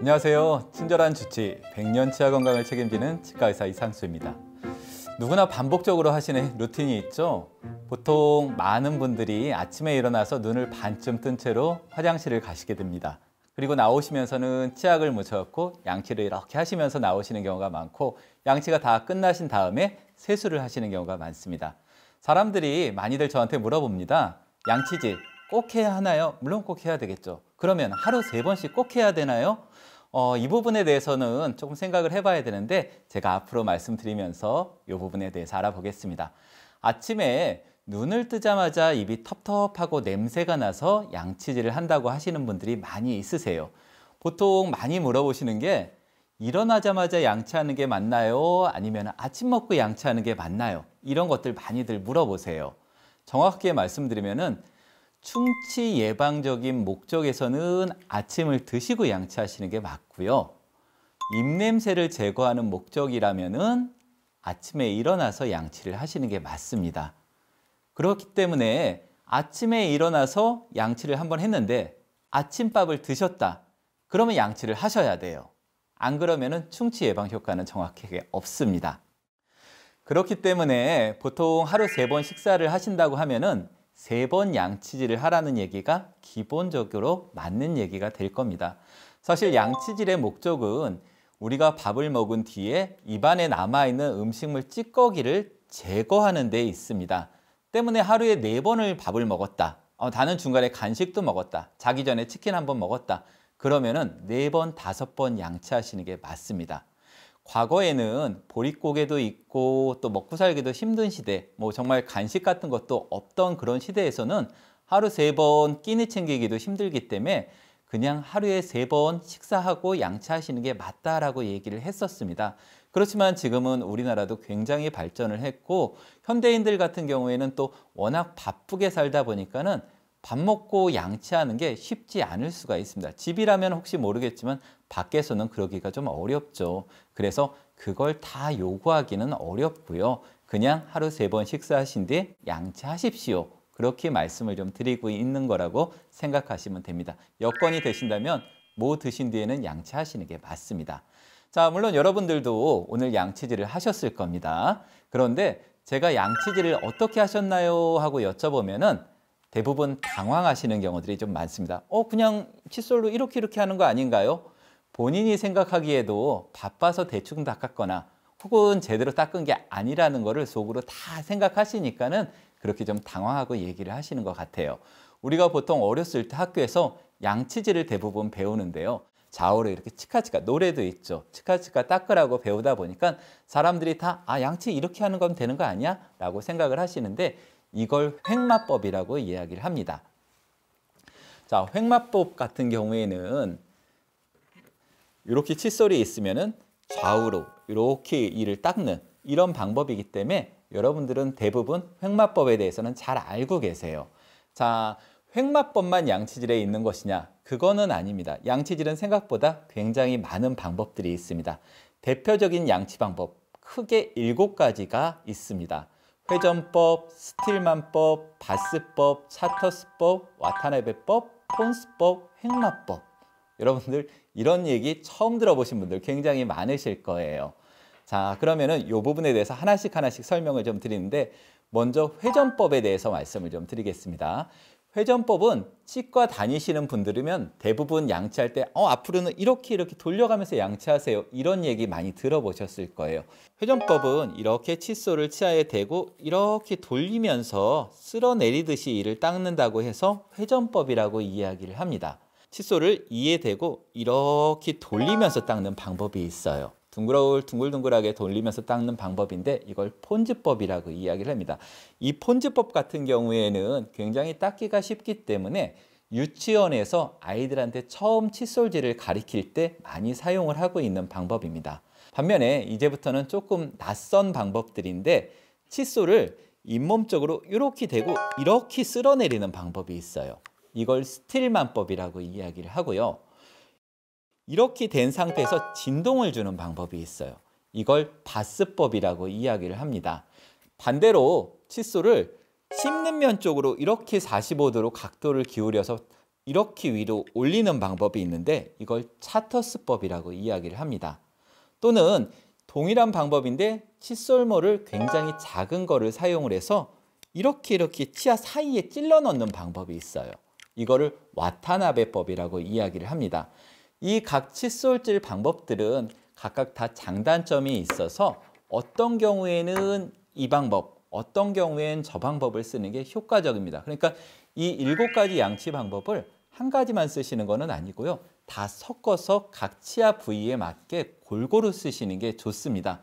안녕하세요. 친절한 주치, 100년 치아 건강을 책임지는 치과의사 이상수입니다. 누구나 반복적으로 하시는 루틴이 있죠. 보통 많은 분들이 아침에 일어나서 눈을 반쯤 뜬 채로 화장실을 가시게 됩니다. 그리고 나오시면서는 치약을 묻혀갖고 양치를 이렇게 하시면서 나오시는 경우가 많고, 양치가 다 끝나신 다음에 세수를 하시는 경우가 많습니다. 사람들이 많이들 저한테 물어봅니다. 양치질 꼭 해야 하나요? 물론 꼭 해야 되겠죠. 그러면 하루 3번씩 꼭 해야 되나요? 이 부분에 대해서는 조금 생각을 해봐야 되는데, 제가 앞으로 말씀드리면서 이 부분에 대해서 알아보겠습니다. 아침에 눈을 뜨자마자 입이 텁텁하고 냄새가 나서 양치질을 한다고 하시는 분들이 많이 있으세요. 보통 많이 물어보시는 게, 일어나자마자 양치하는 게 맞나요? 아니면 아침 먹고 양치하는 게 맞나요? 이런 것들 많이들 물어보세요. 정확하게 말씀드리면은 충치 예방적인 목적에서는 아침을 드시고 양치하시는 게 맞고요. 입냄새를 제거하는 목적이라면은 아침에 일어나서 양치를 하시는 게 맞습니다. 그렇기 때문에 아침에 일어나서 양치를 한번 했는데 아침밥을 드셨다. 그러면 양치를 하셔야 돼요. 안 그러면은 충치 예방 효과는 정확하게 없습니다. 그렇기 때문에 보통 하루 3번 식사를 하신다고 하면은 3번 양치질을 하라는 얘기가 기본적으로 맞는 얘기가 될 겁니다. 사실 양치질의 목적은 우리가 밥을 먹은 뒤에 입안에 남아있는 음식물 찌꺼기를 제거하는 데 있습니다. 때문에 하루에 4번을 밥을 먹었다. 나는 중간에 간식도 먹었다. 자기 전에 치킨 한번 먹었다. 그러면은 4번, 5번 양치하시는 게 맞습니다. 과거에는 보릿고개도 있고 또 먹고 살기도 힘든 시대, 정말 간식 같은 것도 없던 그런 시대에서는 하루 3번 끼니 챙기기도 힘들기 때문에 그냥 하루에 3번 식사하고 양치하시는 게 맞다라고 얘기를 했었습니다. 그렇지만 지금은 우리나라도 굉장히 발전을 했고, 현대인들 같은 경우에는 또 워낙 바쁘게 살다 보니까는 밥 먹고 양치하는 게 쉽지 않을 수가 있습니다. 집이라면 혹시 모르겠지만 밖에서는 그러기가 좀 어렵죠. 그래서 그걸 다 요구하기는 어렵고요. 그냥 하루 3번 식사하신 뒤에 양치하십시오. 그렇게 말씀을 좀 드리고 있는 거라고 생각하시면 됩니다. 여건이 되신다면 뭐 드신 뒤에는 양치하시는 게 맞습니다. 자, 물론 여러분들도 오늘 양치질을 하셨을 겁니다. 그런데 제가 양치질을 어떻게 하셨나요? 하고 여쭤보면은 대부분 당황하시는 경우들이 좀 많습니다. 그냥 칫솔로 이렇게 하는 거 아닌가요? 본인이 생각하기에도 바빠서 대충 닦았거나 혹은 제대로 닦은 게 아니라는 거를 속으로 다 생각하시니까는 그렇게 좀 당황하고 얘기를 하시는 것 같아요. 우리가 보통 어렸을 때 학교에서 양치질을 대부분 배우는데요. 좌우로 이렇게 치카치카, 노래도 있죠. 치카치카 닦으라고 배우다 보니까 사람들이 다 양치 이렇게 하는 건 되는 거 아니야? 라고 생각을 하시는데, 이걸 횡마법이라고 이야기를 합니다. 자, 횡마법 같은 경우에는 이렇게 칫솔이 있으면은 좌우로 이렇게 이를 닦는 이런 방법이기 때문에 여러분들은 대부분 횡마법에 대해서는 잘 알고 계세요. 자, 횡마법만 양치질에 있는 것이냐? 그거는 아닙니다. 양치질은 생각보다 굉장히 많은 방법들이 있습니다. 대표적인 양치 방법 크게 7가지가 있습니다. 회전법, 스틸만법, 바스법, 차터스법, 와타나베법, 폰스법, 횡마법. 여러분들 이런 얘기 처음 들어보신 분들 굉장히 많으실 거예요. 자, 그러면은 이 부분에 대해서 하나씩 설명을 좀 드리는데, 먼저 회전법에 대해서 말씀을 좀 드리겠습니다. 회전법은 치과 다니시는 분들이면 대부분 양치할 때 앞으로는 이렇게 돌려가면서 양치하세요. 이런 얘기 많이 들어보셨을 거예요. 회전법은 이렇게 칫솔을 치아에 대고 이렇게 돌리면서 쓸어내리듯이 이를 닦는다고 해서 회전법이라고 이야기를 합니다. 칫솔을 이에 대고 이렇게 돌리면서 닦는 방법이 있어요. 둥글둥글하게 돌리면서 닦는 방법인데, 이걸 폰즈법이라고 이야기를 합니다. 이 폰즈법 같은 경우에는 굉장히 닦기가 쉽기 때문에 유치원에서 아이들한테 처음 칫솔질을 가리킬 때 많이 사용을 하고 있는 방법입니다. 반면에 이제부터는 조금 낯선 방법들인데, 칫솔을 잇몸 쪽으로 이렇게 대고 이렇게 쓸어내리는 방법이 있어요. 이걸 스틸만법이라고 이야기를 하고요. 이렇게 된 상태에서 진동을 주는 방법이 있어요. 이걸 바스법이라고 이야기를 합니다. 반대로 칫솔을 씹는 면 쪽으로 이렇게 45도로 각도를 기울여서 이렇게 위로 올리는 방법이 있는데 이걸 차터스법이라고 이야기를 합니다. 또는 동일한 방법인데 칫솔모를 굉장히 작은 거를 사용을 해서 이렇게 치아 사이에 찔러 넣는 방법이 있어요. 이거를 와타나베법이라고 이야기를 합니다. 이 각 칫솔질 방법들은 각각 다 장단점이 있어서 어떤 경우에는 이 방법, 어떤 경우엔 저 방법을 쓰는 게 효과적입니다. 그러니까 이 7가지 양치 방법을 한 가지만 쓰시는 것은 아니고요. 다 섞어서 각 치아 부위에 맞게 골고루 쓰시는 게 좋습니다.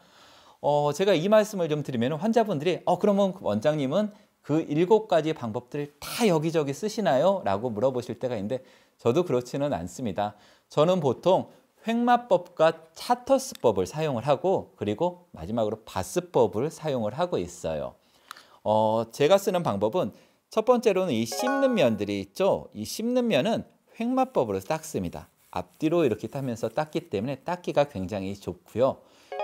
제가 이 말씀을 좀 드리면 환자분들이 그러면 원장님은 그 7가지 방법들을 다 여기저기 쓰시나요? 라고 물어보실 때가 있는데 저도 그렇지는 않습니다. 저는 보통 횡마법과 차터스법을 사용을 하고 그리고 마지막으로 바스법을 사용을 하고 있어요. 제가 쓰는 방법은 첫 번째로는 이 씹는 면들이 있죠. 이 씹는 면은 횡마법으로 닦습니다. 앞뒤로 이렇게 타면서 닦기 때문에 닦기가 굉장히 좋고요.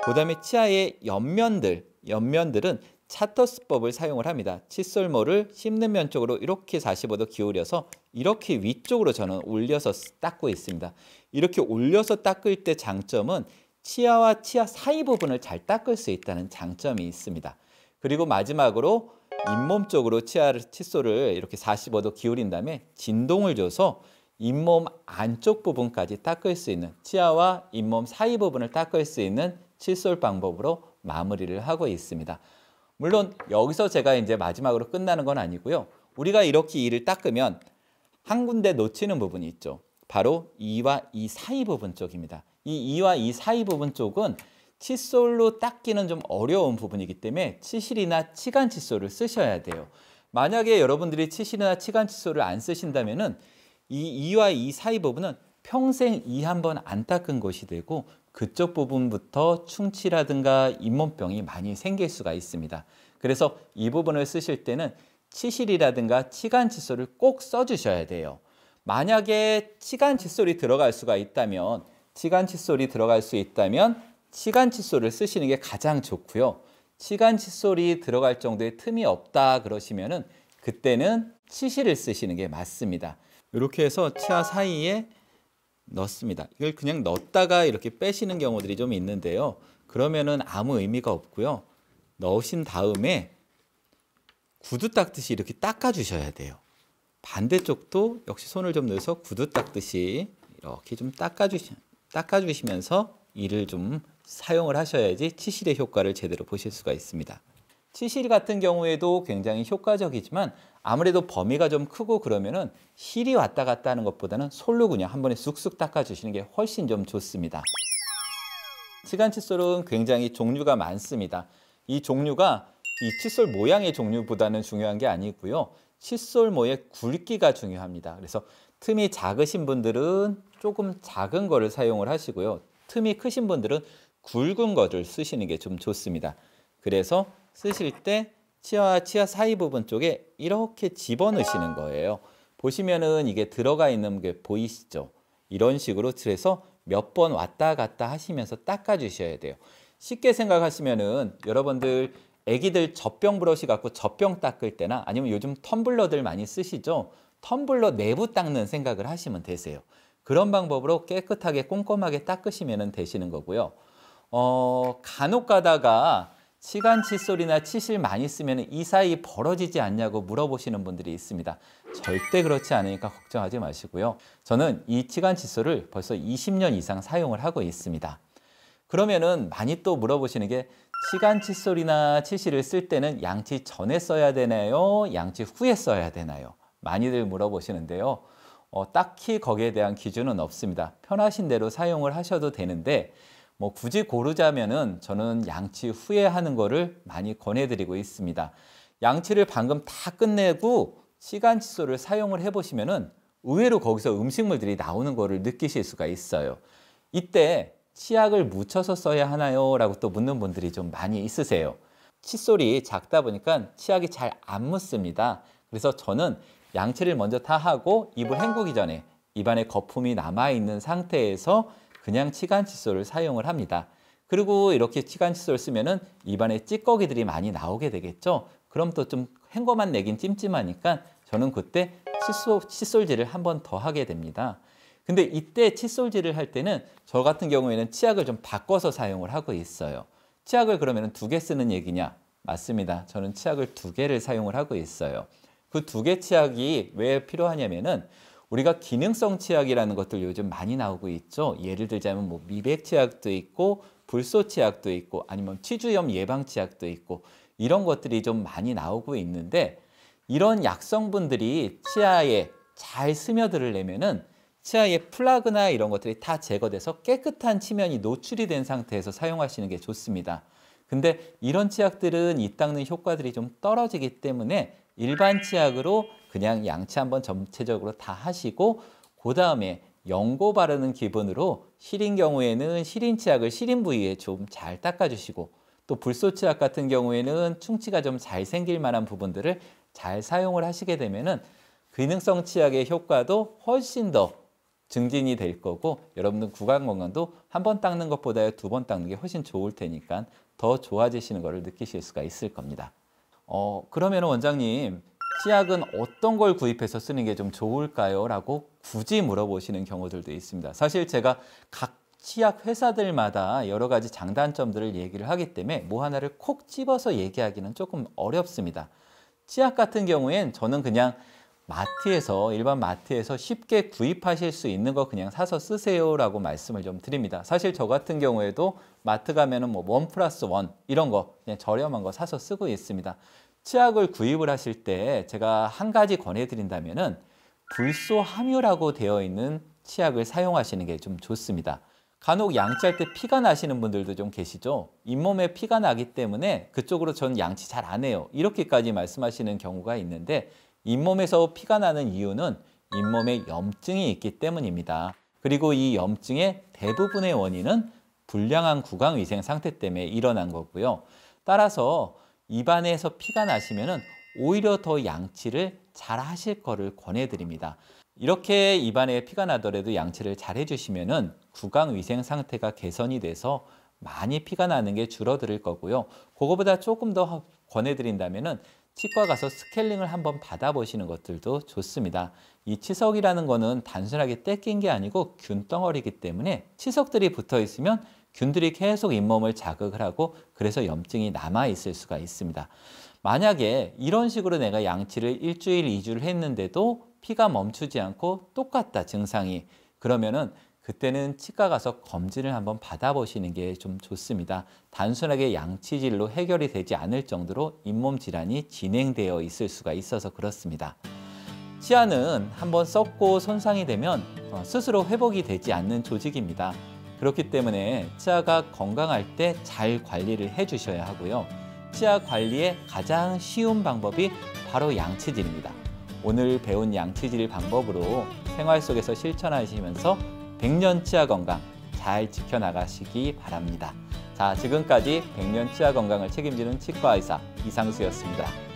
그 다음에 치아의 옆면들은 차터스법을 사용을 합니다. 칫솔모를 씹는 면 쪽으로 이렇게 45도 기울여서 이렇게 위쪽으로 저는 올려서 닦고 있습니다. 이렇게 올려서 닦을 때 장점은 치아와 치아 사이 부분을 잘 닦을 수 있다는 장점이 있습니다. 그리고 마지막으로 잇몸 쪽으로 칫솔을 이렇게 45도 기울인 다음에 진동을 줘서 잇몸 안쪽 부분까지 닦을 수 있는 치아와 잇몸 사이 부분을 닦을 수 있는 칫솔 방법으로 마무리를 하고 있습니다. 물론 여기서 제가 이제 마지막으로 끝나는 건 아니고요. 우리가 이렇게 이를 닦으면 한 군데 놓치는 부분이 있죠. 바로 이와 이 사이 부분 쪽입니다. 이 이와 이 사이 부분 쪽은 칫솔로 닦기는 좀 어려운 부분이기 때문에 치실이나 치간 칫솔을 쓰셔야 돼요. 만약에 여러분들이 치실이나 치간 칫솔을 안 쓰신다면은 이 이와 이 사이 부분은 평생 이 한 번 안 닦은 것이 되고 그쪽 부분부터 충치라든가 잇몸병이 많이 생길 수가 있습니다. 그래서 이 부분을 쓰실 때는 치실이라든가 치간 칫솔을 꼭 써주셔야 돼요. 만약에 치간 칫솔이 들어갈 수 있다면 치간 칫솔을 쓰시는 게 가장 좋고요. 치간 칫솔이 들어갈 정도의 틈이 없다 그러시면은 그때는 치실을 쓰시는 게 맞습니다. 이렇게 해서 치아 사이에 넣습니다. 이걸 그냥 넣었다가 이렇게 빼시는 경우들이 좀 있는데요. 그러면은 아무 의미가 없고요. 넣으신 다음에 구두 닦듯이 이렇게 닦아주셔야 돼요. 반대쪽도 역시 손을 좀 넣어서 구두 닦듯이 이렇게 좀 닦아주시면서 이를 좀 사용을 하셔야지 치실의 효과를 제대로 보실 수가 있습니다. 치실 같은 경우에도 굉장히 효과적이지만 아무래도 범위가 좀 크고 그러면은 실이 왔다 갔다 하는 것보다는 솔로 그냥 한 번에 쑥쑥 닦아주시는 게 훨씬 좀 좋습니다. 치간 칫솔은 굉장히 종류가 많습니다. 이 종류가 이 칫솔 모양의 종류보다는 중요한 게 아니고요. 칫솔모의 굵기가 중요합니다. 그래서 틈이 작으신 분들은 조금 작은 거를 사용을 하시고요. 틈이 크신 분들은 굵은 거를 쓰시는 게 좀 좋습니다. 그래서 쓰실 때 치아와 치아 사이 부분 쪽에 이렇게 집어넣으시는 거예요. 보시면은 이게 들어가 있는 게 보이시죠? 이런 식으로 해서 몇 번 왔다 갔다 하시면서 닦아주셔야 돼요. 쉽게 생각하시면은 여러분들 애기들 젖병 브러쉬 갖고 젖병 닦을 때나 아니면 요즘 텀블러들 많이 쓰시죠? 텀블러 내부 닦는 생각을 하시면 되세요. 그런 방법으로 깨끗하게 꼼꼼하게 닦으시면 되시는 거고요. 간혹 가다가 치간 칫솔이나 치실 많이 쓰면 이 사이 벌어지지 않냐고 물어보시는 분들이 있습니다. 절대 그렇지 않으니까 걱정하지 마시고요. 저는 이 치간 칫솔을 벌써 20년 이상 사용을 하고 있습니다. 그러면은 많이 또 물어보시는 게 치간 칫솔이나 치실을 쓸 때는 양치 전에 써야 되나요? 양치 후에 써야 되나요? 많이들 물어보시는데요. 딱히 거기에 대한 기준은 없습니다. 편하신 대로 사용을 하셔도 되는데 굳이 고르자면은 저는 양치 후에 하는 거를 많이 권해드리고 있습니다. 양치를 방금 다 끝내고 치간 칫솔을 사용을 해보시면은 의외로 거기서 음식물들이 나오는 거를 느끼실 수가 있어요. 이때 치약을 묻혀서 써야 하나요? 라고 또 묻는 분들이 좀 많이 있으세요. 칫솔이 작다 보니까 치약이 잘 안 묻습니다. 그래서 저는 양치를 먼저 다 하고 입을 헹구기 전에 입안에 거품이 남아있는 상태에서 그냥 치간 칫솔을 사용을 합니다. 그리고 이렇게 치간 칫솔 쓰면은 입안에 찌꺼기들이 많이 나오게 되겠죠. 그럼 또 좀 헹궈만 내긴 찜찜하니까 저는 그때 칫솔질을 한 번 더 하게 됩니다. 근데 이때 칫솔질을 할 때는 저 같은 경우에는 치약을 좀 바꿔서 사용을 하고 있어요. 치약을 그러면 2개 쓰는 얘기냐? 맞습니다. 저는 치약을 2개를 사용을 하고 있어요. 그 2개 치약이 왜 필요하냐면은 우리가 기능성 치약이라는 것들 요즘 많이 나오고 있죠. 예를 들자면 뭐 미백 치약도 있고 불소 치약도 있고 아니면 치주염 예방 치약도 있고 이런 것들이 좀 많이 나오고 있는데 이런 약성분들이 치아에 잘 스며들으려면은 치아의 플라그나 이런 것들이 다 제거돼서 깨끗한 치면이 노출이 된 상태에서 사용하시는 게 좋습니다. 근데 이런 치약들은 이 닦는 효과들이 좀 떨어지기 때문에 일반 치약으로 그냥 양치 한번 전체적으로 다 하시고 그 다음에 연고 바르는 기분으로 시린 경우에는 시린 치약을 시린 부위에 좀 잘 닦아주시고 또 불소 치약 같은 경우에는 충치가 좀 잘 생길 만한 부분들을 잘 사용을 하시게 되면은 기능성 치약의 효과도 훨씬 더 증진이 될 거고 여러분들 구강 건강도 한 번 닦는 것보다 2번 닦는 게 훨씬 좋을 테니까 더 좋아지시는 것을 느끼실 수가 있을 겁니다. 그러면 원장님 치약은 어떤 걸 구입해서 쓰는 게 좀 좋을까요? 라고 굳이 물어보시는 경우들도 있습니다. 사실 제가 각 치약 회사들마다 여러 가지 장단점들을 얘기를 하기 때문에 뭐 하나를 콕 집어서 얘기하기는 조금 어렵습니다. 치약 같은 경우엔 저는 그냥 마트에서 일반 마트에서 쉽게 구입하실 수 있는 거 그냥 사서 쓰세요라고 말씀을 좀 드립니다. 사실 저 같은 경우에도 마트 가면은 뭐 1+1 이런 거 그냥 저렴한 거 사서 쓰고 있습니다. 치약을 구입을 하실 때 제가 한 가지 권해드린다면은 불소 함유라고 되어 있는 치약을 사용하시는 게 좀 좋습니다. 간혹 양치할 때 피가 나시는 분들도 좀 계시죠. 잇몸에 피가 나기 때문에 그쪽으로 전 양치 잘 안 해요. 이렇게까지 말씀하시는 경우가 있는데 잇몸에서 피가 나는 이유는 잇몸에 염증이 있기 때문입니다. 그리고 이 염증의 대부분의 원인은 불량한 구강위생 상태 때문에 일어난 거고요. 따라서 입안에서 피가 나시면은 오히려 더 양치를 잘 하실 거를 권해드립니다. 이렇게 입안에 피가 나더라도 양치를 잘 해주시면은 구강위생 상태가 개선이 돼서 많이 피가 나는 게 줄어들 거고요. 그거보다 조금 더 권해드린다면은 치과 가서 스케일링을 한번 받아보시는 것들도 좋습니다. 이 치석이라는 거는 단순하게 떼낀 게 아니고 균덩어리이기 때문에 치석들이 붙어 있으면 균들이 계속 잇몸을 자극을 하고 그래서 염증이 남아 있을 수가 있습니다. 만약에 이런 식으로 내가 양치를 일주일, 2주를 했는데도 피가 멈추지 않고 똑같다 증상이 그러면은 그때는 치과 가서 검진을 한번 받아보시는 게 좀 좋습니다. 단순하게 양치질로 해결이 되지 않을 정도로 잇몸 질환이 진행되어 있을 수가 있어서 그렇습니다. 치아는 한번 썩고 손상이 되면 스스로 회복이 되지 않는 조직입니다. 그렇기 때문에 치아가 건강할 때 잘 관리를 해주셔야 하고요. 치아 관리의 가장 쉬운 방법이 바로 양치질입니다. 오늘 배운 양치질 방법으로 생활 속에서 실천하시면서 100년 치아 건강 잘 지켜나가시기 바랍니다. 자, 지금까지 100년 치아 건강을 책임지는 치과 의사 이상수였습니다.